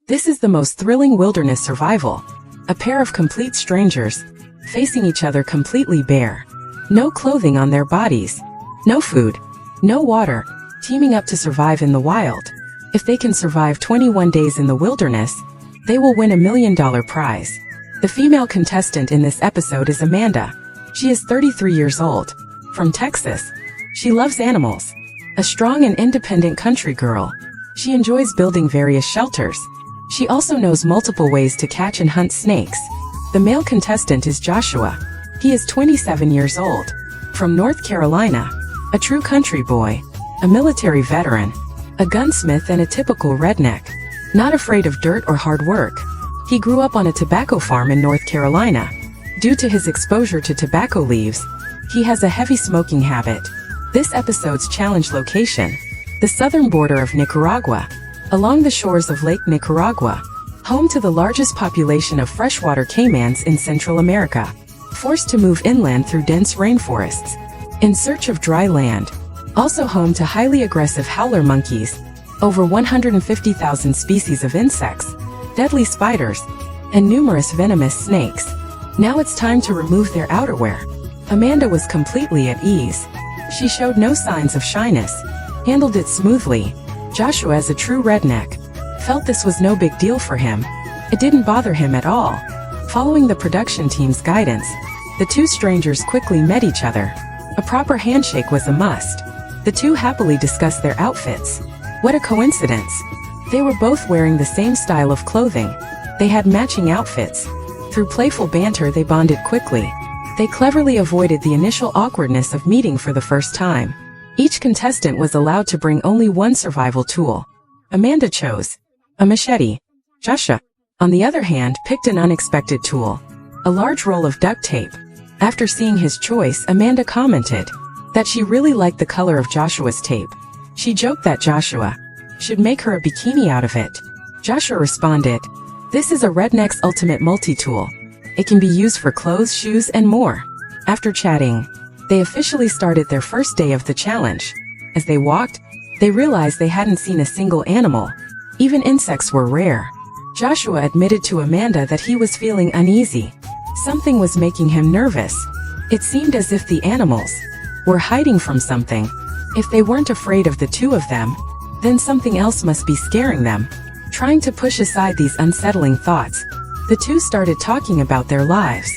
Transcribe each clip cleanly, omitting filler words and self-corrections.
This is the most thrilling wilderness survival. A pair of complete strangers, facing each other completely bare. No clothing on their bodies. No food. No water. Teaming up to survive in the wild. If they can survive 21 days in the wilderness, they will win $1 million prize. The female contestant in this episode is Amanda. She is 33 years old. From Texas. She loves animals. A strong and independent country girl. She enjoys building various shelters. She also knows multiple ways to catch and hunt snakes. The male contestant is Joshua. He is 27 years old. From North Carolina. A true country boy. A military veteran. A gunsmith and a typical redneck. Not afraid of dirt or hard work. He grew up on a tobacco farm in North Carolina. Due to his exposure to tobacco leaves, he has a heavy smoking habit. This episode's challenge location. The southern border of Nicaragua. Along the shores of Lake Nicaragua. Home to the largest population of freshwater caimans in Central America. Forced to move inland through dense rainforests. In search of dry land. Also home to highly aggressive howler monkeys. Over 150,000 species of insects. Deadly spiders. And numerous venomous snakes. Now it's time to remove their outerwear. Amanda was completely at ease. She showed no signs of shyness. Handled it smoothly. Joshua, as a true redneck, felt this was no big deal for him. It didn't bother him at all. Following the production team's guidance, the two strangers quickly met each other. A proper handshake was a must. The two happily discussed their outfits. What a coincidence. They were both wearing the same style of clothing. They had matching outfits. Through playful banter they bonded quickly. They cleverly avoided the initial awkwardness of meeting for the first time. Each contestant was allowed to bring only one survival tool. Amanda chose a machete. Joshua, on the other hand, picked an unexpected tool. A large roll of duct tape. After seeing his choice, Amanda commented that she really liked the color of Joshua's tape. She joked that Joshua should make her a bikini out of it. Joshua responded, "This is a redneck's ultimate multi-tool. It can be used for clothes, shoes, and more." After chatting, they officially started their first day of the challenge. As they walked, they realized they hadn't seen a single animal. Even insects were rare. Joshua admitted to Amanda that he was feeling uneasy. Something was making him nervous. It seemed as if the animals were hiding from something. If they weren't afraid of the two of them, then something else must be scaring them. Trying to push aside these unsettling thoughts, the two started talking about their lives.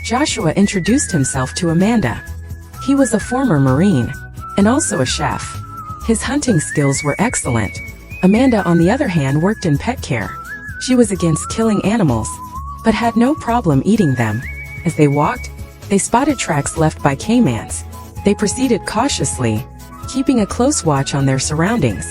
Joshua introduced himself to Amanda. He was a former Marine, and also a chef. His hunting skills were excellent. Amanda, on the other hand, worked in pet care. She was against killing animals, but had no problem eating them. As they walked, they spotted tracks left by caimans. They proceeded cautiously, keeping a close watch on their surroundings.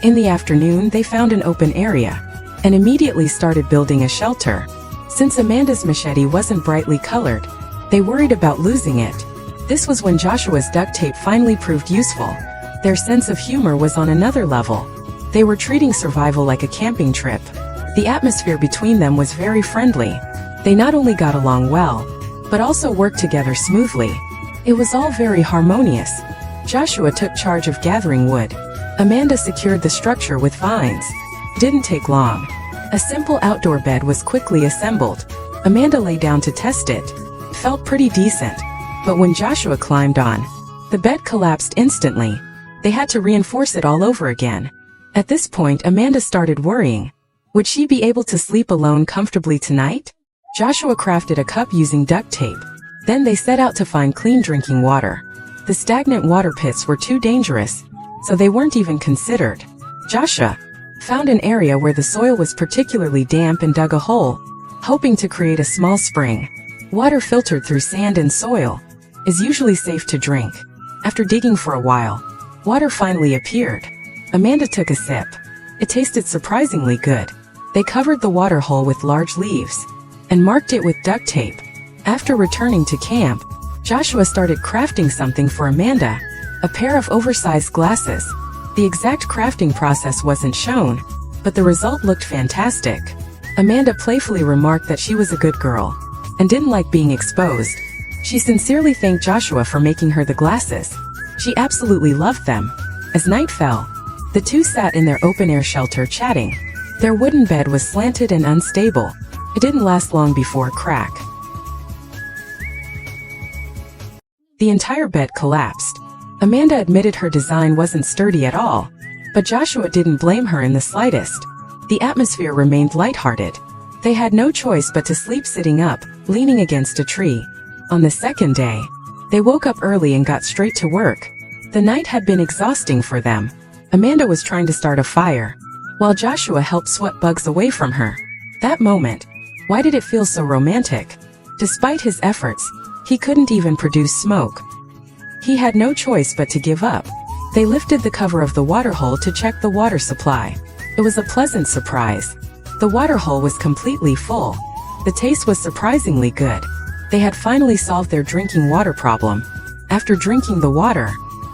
In the afternoon, they found an open area, and immediately started building a shelter. Since Amanda's machete wasn't brightly colored, they worried about losing it. This was when Joshua's duct tape finally proved useful. Their sense of humor was on another level. They were treating survival like a camping trip. The atmosphere between them was very friendly. They not only got along well, but also worked together smoothly. It was all very harmonious. Joshua took charge of gathering wood. Amanda secured the structure with vines. Didn't take long. A simple outdoor bed was quickly assembled. Amanda lay down to test it. Felt pretty decent. But when Joshua climbed on, the bed collapsed instantly. They had to reinforce it all over again. At this point, Amanda started worrying. Would she be able to sleep alone comfortably tonight? Joshua crafted a cup using duct tape. Then they set out to find clean drinking water. The stagnant water pits were too dangerous, so they weren't even considered. Joshua found an area where the soil was particularly damp and dug a hole, hoping to create a small spring. Water filtered through sand and soil is usually safe to drink. After digging for a while, water finally appeared. Amanda took a sip. It tasted surprisingly good. They covered the water hole with large leaves and marked it with duct tape. After returning to camp, Joshua started crafting something for Amanda, a pair of oversized glasses. The exact crafting process wasn't shown, but the result looked fantastic. Amanda playfully remarked that she was a good girl and didn't like being exposed. She sincerely thanked Joshua for making her the glasses. She absolutely loved them. As night fell, the two sat in their open-air shelter chatting. Their wooden bed was slanted and unstable. It didn't last long before a crack. The entire bed collapsed. Amanda admitted her design wasn't sturdy at all, but Joshua didn't blame her in the slightest. The atmosphere remained lighthearted. They had no choice but to sleep sitting up, leaning against a tree. On the second day, they woke up early and got straight to work. The night had been exhausting for them. Amanda was trying to start a fire, while Joshua helped sweat bugs away from her. That moment, why did it feel so romantic? Despite his efforts, he couldn't even produce smoke. He had no choice but to give up. They lifted the cover of the waterhole to check the water supply. It was a pleasant surprise. The waterhole was completely full. The taste was surprisingly good. They had finally solved their drinking water problem. After drinking the water,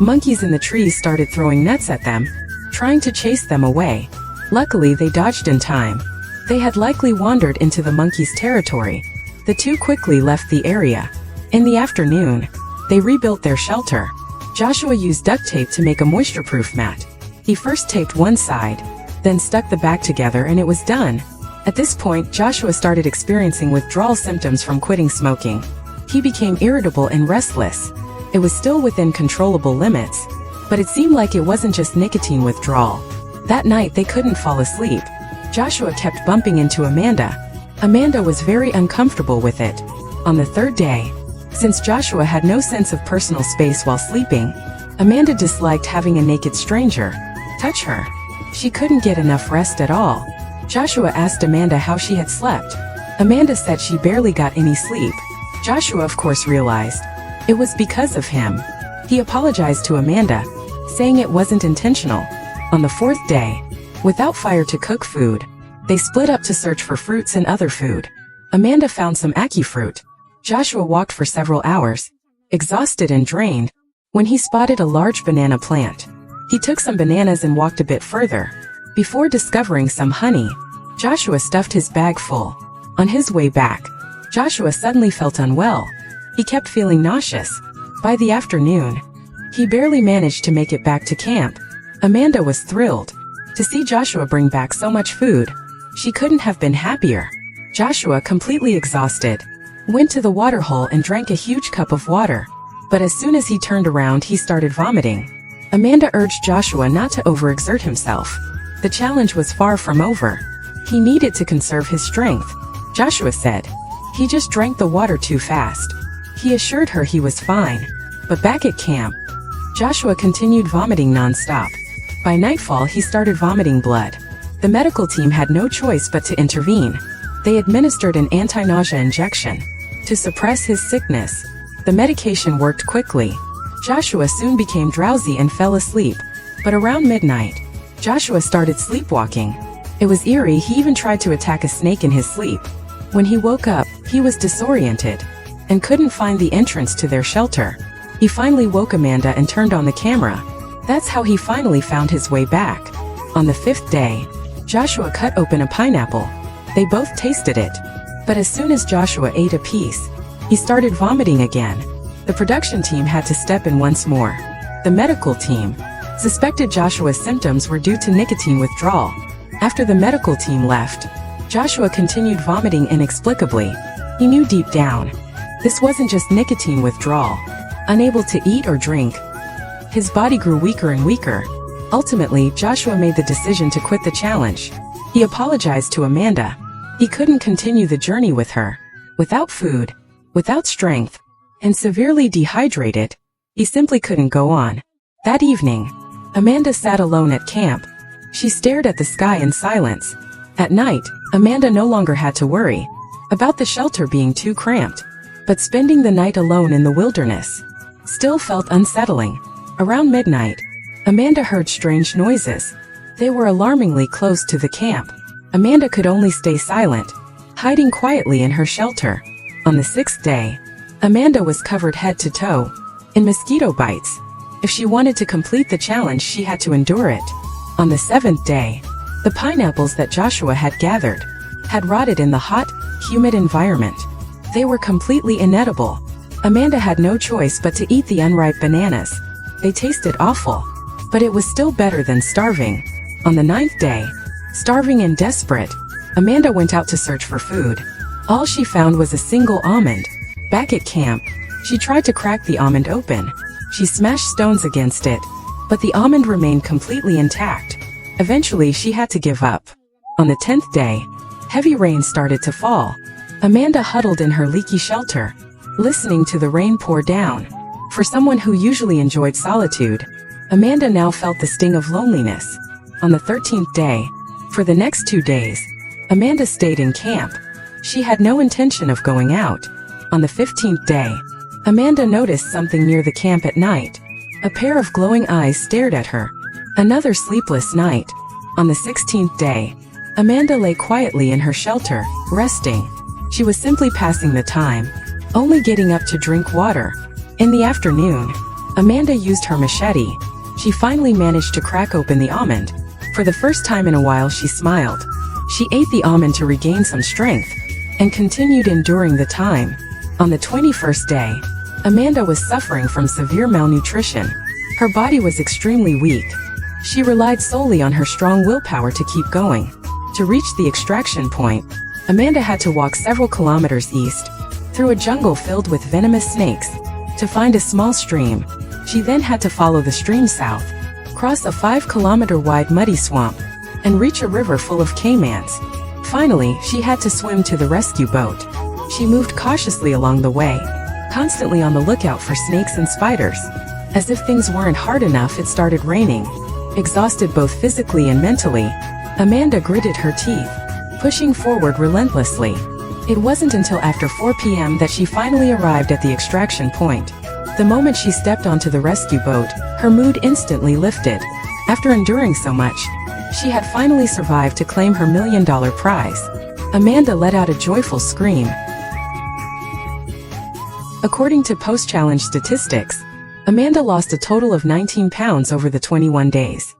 monkeys in the trees started throwing nets at them, trying to chase them away. Luckily, they dodged in time. They had likely wandered into the monkeys' territory. The two quickly left the area. In the afternoon, they rebuilt their shelter. Joshua used duct tape to make a moisture-proof mat. He first taped one side, then stuck the back together, and it was done. At this point, Joshua started experiencing withdrawal symptoms from quitting smoking. He became irritable and restless. It was still within controllable limits, but it seemed like it wasn't just nicotine withdrawal. That night, they couldn't fall asleep. Joshua kept bumping into Amanda. Amanda was very uncomfortable with it. On the third day, since Joshua had no sense of personal space while sleeping, Amanda disliked having a naked stranger touch her. She couldn't get enough rest at all. Joshua asked Amanda how she had slept. Amanda said she barely got any sleep. Joshua, of course, realized it was because of him. He apologized to Amanda, saying it wasn't intentional. On the fourth day, without fire to cook food, they split up to search for fruits and other food. Amanda found some ackee fruit. Joshua walked for several hours, exhausted and drained, when he spotted a large banana plant. He took some bananas and walked a bit further. Before discovering some honey, Joshua stuffed his bag full. On his way back, Joshua suddenly felt unwell. He kept feeling nauseous. By the afternoon, he barely managed to make it back to camp. Amanda was thrilled to see Joshua bring back so much food. She couldn't have been happier. Joshua, completely exhausted, went to the waterhole and drank a huge cup of water. But as soon as he turned around, he started vomiting. Amanda urged Joshua not to overexert himself. The challenge was far from over. He needed to conserve his strength. Joshua said he just drank the water too fast. He assured her he was fine. But back at camp, Joshua continued vomiting non-stop. By nightfall, he started vomiting blood. The medical team had no choice but to intervene. They administered an anti-nausea injection to suppress his sickness. The medication worked quickly. Joshua soon became drowsy and fell asleep. But around midnight, Joshua started sleepwalking. It was eerie. He even tried to attack a snake in his sleep. When he woke up, he was disoriented and couldn't find the entrance to their shelter. He finally woke Amanda and turned on the camera. That's how he finally found his way back. On the fifth day, Joshua cut open a pineapple. They both tasted it. But as soon as Joshua ate a piece, he started vomiting again. The production team had to step in once more. The medical team suspected Joshua's symptoms were due to nicotine withdrawal. After the medical team left, Joshua continued vomiting inexplicably. He knew deep down, this wasn't just nicotine withdrawal. Unable to eat or drink, his body grew weaker and weaker. Ultimately, Joshua made the decision to quit the challenge. He apologized to Amanda. He couldn't continue the journey with her. Without food, without strength, and severely dehydrated, he simply couldn't go on. That evening, Amanda sat alone at camp. She stared at the sky in silence. At night, Amanda no longer had to worry about the shelter being too cramped. But spending the night alone in the wilderness still felt unsettling. Around midnight, Amanda heard strange noises. They were alarmingly close to the camp. Amanda could only stay silent, hiding quietly in her shelter. On the sixth day, Amanda was covered head to toe in mosquito bites. If she wanted to complete the challenge, she had to endure it. On the seventh day, the pineapples that Joshua had gathered had rotted in the hot, humid environment. They were completely inedible. Amanda had no choice but to eat the unripe bananas. They tasted awful, but it was still better than starving. On the ninth day, Starving and desperate, Amanda went out to search for food. All she found was a single almond. Back at camp, she tried to crack the almond open. She smashed stones against it, but the almond remained completely intact. Eventually, she had to give up. On the 10th day, heavy rain started to fall. Amanda huddled in her leaky shelter, listening to the rain pour down. For someone who usually enjoyed solitude, Amanda now felt the sting of loneliness. On the 13th day, for the next 2 days, Amanda stayed in camp. She had no intention of going out. On the 15th day, Amanda noticed something near the camp at night. A pair of glowing eyes stared at her. Another sleepless night. On the 16th day, Amanda lay quietly in her shelter, resting. She was simply passing the time, only getting up to drink water. In the afternoon, Amanda used her machete. She finally managed to crack open the almond. For the first time in a while, she smiled. She ate the almond to regain some strength, and continued enduring the time. On the 21st day, Amanda was suffering from severe malnutrition. Her body was extremely weak. She relied solely on her strong willpower to keep going. To reach the extraction point, Amanda had to walk several kilometers east, through a jungle filled with venomous snakes, to find a small stream. She then had to follow the stream south, cross a 5-kilometer-wide muddy swamp, and reach a river full of caimans. Finally, she had to swim to the rescue boat. She moved cautiously along the way, constantly on the lookout for snakes and spiders. As if things weren't hard enough, it started raining. Exhausted both physically and mentally, Amanda gritted her teeth, pushing forward relentlessly. It wasn't until after 4 p.m. that she finally arrived at the extraction point. The moment she stepped onto the rescue boat, her mood instantly lifted. After enduring so much, she had finally survived to claim her $1 million prize. Amanda let out a joyful scream. According to post-challenge statistics, Amanda lost a total of 19 pounds over the 21 days.